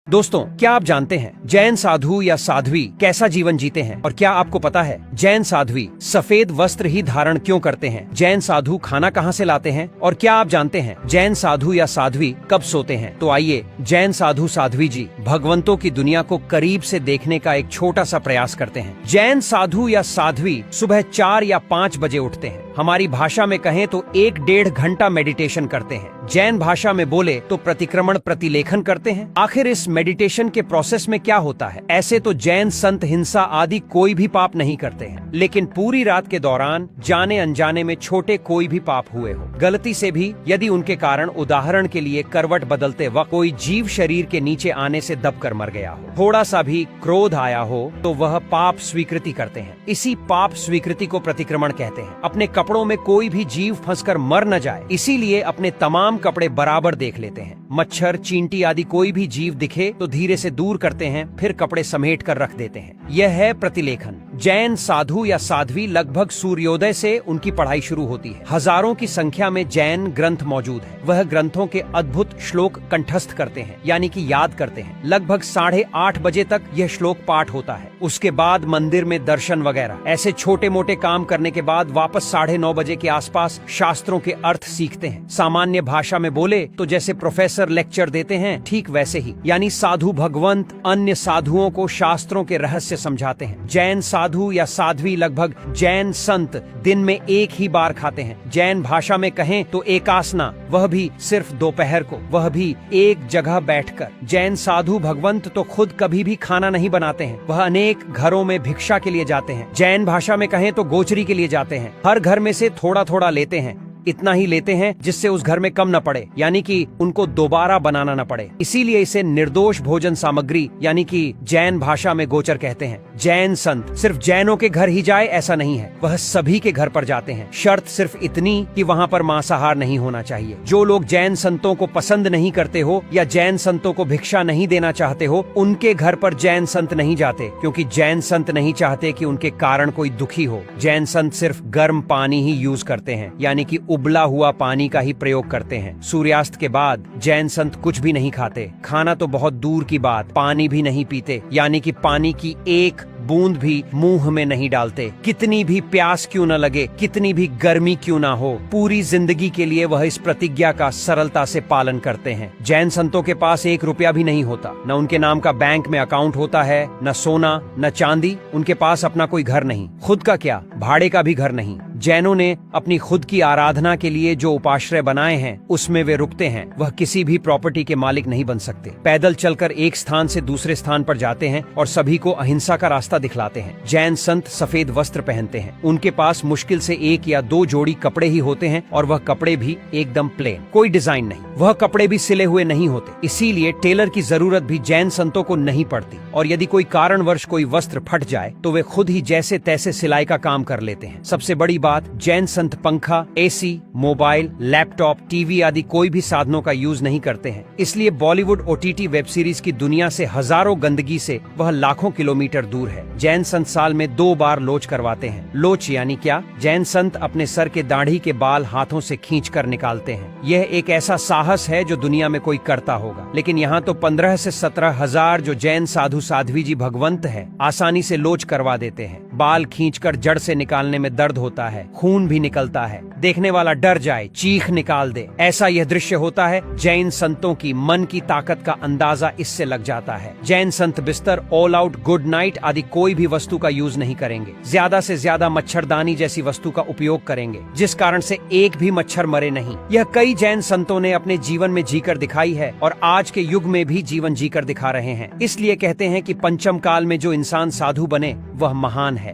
दोस्तों, क्या आप जानते हैं जैन साधु या साध्वी कैसा जीवन जीते हैं? और क्या आपको पता है जैन साध्वी सफेद वस्त्र ही धारण क्यों करते हैं? जैन साधु खाना कहाँ से लाते हैं? और क्या आप जानते हैं जैन साधु या साध्वी कब सोते हैं? तो आइए जैन साधु साध्वी जी भगवंतों की दुनिया को करीब से देखने का एक छोटा सा प्रयास करते हैं। जैन साधु या साध्वी सुबह 4 या 5 बजे उठते हैं। हमारी भाषा में कहें तो 1-1.5 घंटा मेडिटेशन करते हैं। जैन भाषा में बोले तो प्रतिक्रमण प्रतिलेखन करते हैं। आखिर इस मेडिटेशन के प्रोसेस में क्या होता है? ऐसे तो जैन संत हिंसा आदि कोई भी पाप नहीं करते हैं, लेकिन पूरी रात के दौरान जाने अनजाने में छोटे कोई भी पाप हुए हो, गलती से भी, यदि उनके कारण उदाहरण के लिए करवट बदलते वक्त कोई जीव शरीर के नीचे आने से दबकर मर गया हो, थोड़ा सा भी क्रोध आया हो, तो वह पाप स्वीकृति करते हैं। इसी पाप स्वीकृति को प्रतिक्रमण कहते हैं। अपने कपड़ों में कोई भी जीव फंसकर मर न जाए, इसीलिए अपने तमाम कपड़े बराबर देख लेते हैं। मच्छर, चींटी आदि कोई भी जीव दिखे तो धीरे से दूर करते हैं, फिर कपड़े समेट कर रख देते हैं। यह है प्रतिलेखन। जैन साधु या साध्वी लगभग सूर्योदय से उनकी पढ़ाई शुरू होती है। हजारों की संख्या में जैन ग्रंथ मौजूद है। वह ग्रंथों के अद्भुत श्लोक कंठस्थ करते हैं, यानी कि याद करते हैं। लगभग 8:30 बजे तक यह श्लोक पाठ होता है। उसके बाद मंदिर में दर्शन वगैरह ऐसे छोटे मोटे काम करने के बाद वापस 9:30 बजे के आसपास शास्त्रों के अर्थ सीखते हैं। सामान्य भाषा में बोले तो जैसे प्रोफेसर लेक्चर देते हैं, ठीक वैसे ही, यानी साधु भगवंत अन्य साधुओं को शास्त्रों के रहस्य समझाते हैं। जैन साधु या साध्वी लगभग जैन संत दिन में एक ही बार खाते हैं। जैन भाषा में कहें तो एकासना, वह भी सिर्फ दोपहर को, वह भी एक जगह बैठकर। जैन साधु भगवंत तो खुद कभी भी खाना नहीं बनाते हैं। वह अनेक घरों में भिक्षा के लिए जाते हैं। जैन भाषा में कहें तो गोचरी के लिए जाते हैं। हर घर में से थोड़ा थोड़ा लेते हैं, इतना ही लेते हैं जिससे उस घर में कम न पड़े, यानी कि उनको दोबारा बनाना न पड़े। इसीलिए इसे निर्दोष भोजन सामग्री यानी कि जैन भाषा में गोचर कहते हैं। जैन संत सिर्फ जैनों के घर ही जाए ऐसा नहीं है, वह सभी के घर पर जाते हैं। शर्त सिर्फ इतनी कि वहाँ पर मांसाहार नहीं होना चाहिए। जो लोग जैन संतों को पसंद नहीं करते हो या जैन संतों को भिक्षा नहीं देना चाहते हो, उनके घर पर जैन संत नहीं जाते, क्योंकि जैन संत नहीं चाहते कि उनके कारण कोई दुखी हो। जैन संत सिर्फ गर्म पानी ही यूज करते हैं, यानी कि उबला हुआ पानी का ही प्रयोग करते हैं। सूर्यास्त के बाद जैन संत कुछ भी नहीं खाते। खाना तो बहुत दूर की बात, पानी भी नहीं पीते, यानी कि पानी की एक बूंद भी मुंह में नहीं डालते। कितनी भी प्यास क्यों न लगे, कितनी भी गर्मी क्यों ना हो, पूरी जिंदगी के लिए वह इस प्रतिज्ञा का सरलता से पालन करते हैं। जैन संतों के पास 1 रुपया भी नहीं होता, न उनके नाम का बैंक में अकाउंट होता है, न सोना न चांदी। उनके पास अपना कोई घर नहीं, खुद का क्या, भाड़े का भी घर नहीं। जैनों ने अपनी खुद की आराधना के लिए जो उपाश्रय बनाए हैं, उसमें वे रुकते हैं। वह किसी भी प्रॉपर्टी के मालिक नहीं बन सकते। पैदल चलकर एक स्थान से दूसरे स्थान पर जाते हैं और सभी को अहिंसा का रास्ता दिखलाते हैं। जैन संत सफेद वस्त्र पहनते हैं। उनके पास मुश्किल से 1 या 2 जोड़ी कपड़े ही होते हैं, और वह कपड़े भी एकदम प्लेन, कोई डिजाइन नहीं। वह कपड़े भी सिले हुए नहीं होते, इसीलिए टेलर की जरूरत भी जैन संतों को नहीं पड़ती। और यदि कोई कारणवश कोई वस्त्र फट जाए तो वे खुद ही जैसे तैसे सिलाई का काम कर लेते हैं। सबसे बड़ी बात, जैन संत पंखा, एसी, मोबाइल, लैपटॉप, टीवी आदि कोई भी साधनों का यूज नहीं करते हैं। इसलिए बॉलीवुड OTT वेब सीरीज की दुनिया से हजारों गंदगी से वह लाखों किलोमीटर दूर है। जैन संत साल में 2 बार लोच करवाते हैं। लोच यानी क्या? जैन संत अपने सर के दाढ़ी के बाल हाथों से खींचकर निकालते हैं। यह एक ऐसा साहस है जो दुनिया में कोई करता होगा, लेकिन यहाँ तो 15 से 17 हजार जो जैन साधु साध्वी जी भगवंत है, आसानी से लोच करवा देते हैं। बाल खींचकर जड़ से निकालने में दर्द होता है, खून भी निकलता है, देखने वाला डर जाए, चीख निकाल दे, ऐसा यह दृश्य होता है। जैन संतों की मन की ताकत का अंदाजा इससे लग जाता है। जैन संत बिस्तर, ऑल आउट, गुड नाइट आदि कोई भी वस्तु का यूज नहीं करेंगे। ज्यादा से ज्यादा मच्छरदानी जैसी वस्तु का उपयोग करेंगे, जिस कारण से एक भी मच्छर मरे नहीं। यह कई जैन संतों ने अपने जीवन में जीकर दिखाई है, और आज के युग में भी जीवन जीकर दिखा रहे हैं। इसलिए कहते हैं कि पंचम काल में जो इंसान साधु बने वह महान है।